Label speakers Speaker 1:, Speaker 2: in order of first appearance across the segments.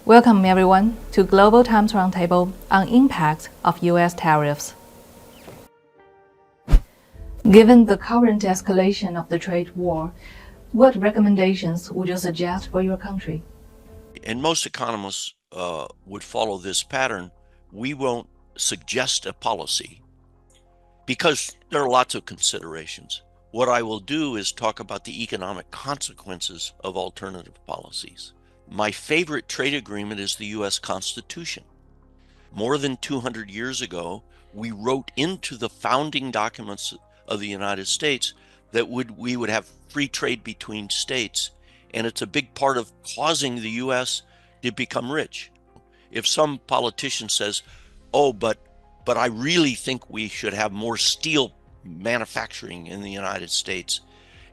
Speaker 1: Welcome everyone to Global Times Roundtable on impact of U.S. tariffs. Given the current escalation of the trade war, what recommendations would you suggest for your country?
Speaker 2: And most economists would follow this pattern. We won't suggest a policy because there are lots of considerations. What I will do is talk about the economic consequences of alternative policies. My favorite trade agreement is the U.S. Constitution. More than 200 years ago, we wrote into the founding documents of the United States that we would have free trade between states, and it's a big part of causing the U.S. to become rich. If some politician says, oh, but I really think we should have more steel manufacturing in the United States,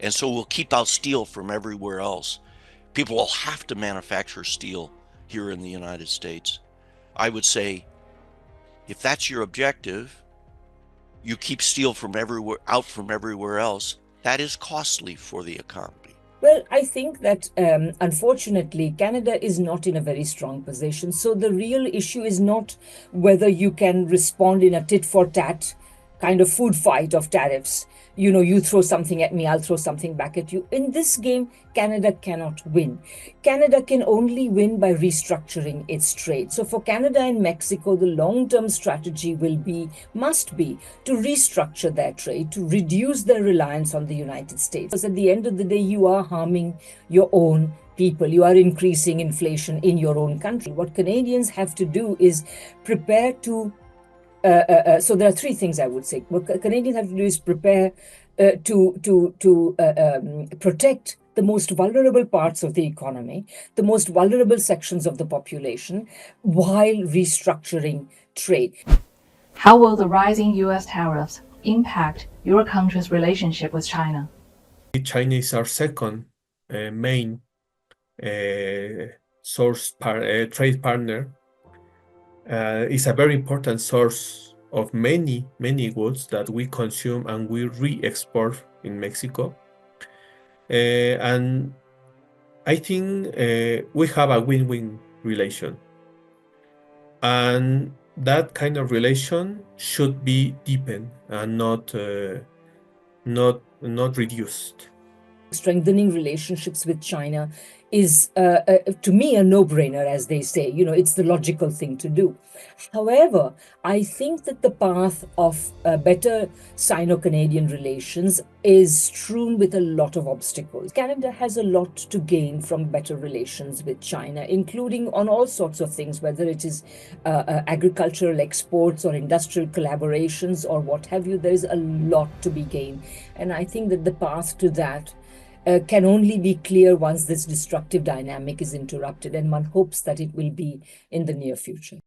Speaker 2: and so we'll keep out steel from everywhere else. People will have to manufacture steel here in the United States. I would say, if that's your objective, you keep steel from everywhere else. That is costly for the economy.
Speaker 3: Well, I think that unfortunately, Canada is not in a very strong position. So the real issue is not whether you can respond in a tit for tat kind of food fight of tariffs. You know, you throw something at me, I'll throw something back at you. In this game, Canada cannot win. Canada can only win by restructuring its trade. So for Canada and Mexico, the long-term strategy must be to restructure their trade, to reduce their reliance on the United States. Because at the end of the day, you are harming your own people. You are increasing inflation in your own country. What Canadians have to do is prepare to so there are three things I would say. What Canadians have to do is prepare to protect the most vulnerable parts of the economy, the most vulnerable sections of the population, while restructuring trade.
Speaker 1: How will the rising U.S. tariffs impact your country's relationship with China?
Speaker 4: China is our second main trade partner. Is a very important source of many goods that we consume and we re-export in Mexico. And I think we have a win-win relation. And that kind of relation should be deepened and not reduced.
Speaker 3: Strengthening relationships with China is, to me, a no-brainer, as they say. You know, it's the logical thing to do. However, I think that the path of better Sino-Canadian relations is strewn with a lot of obstacles. Canada has a lot to gain from better relations with China, including on all sorts of things, whether it is agricultural exports or industrial collaborations or what have you. There is a lot to be gained. And I think that the path to that can only be clear once this destructive dynamic is interrupted, and one hopes that it will be in the near future.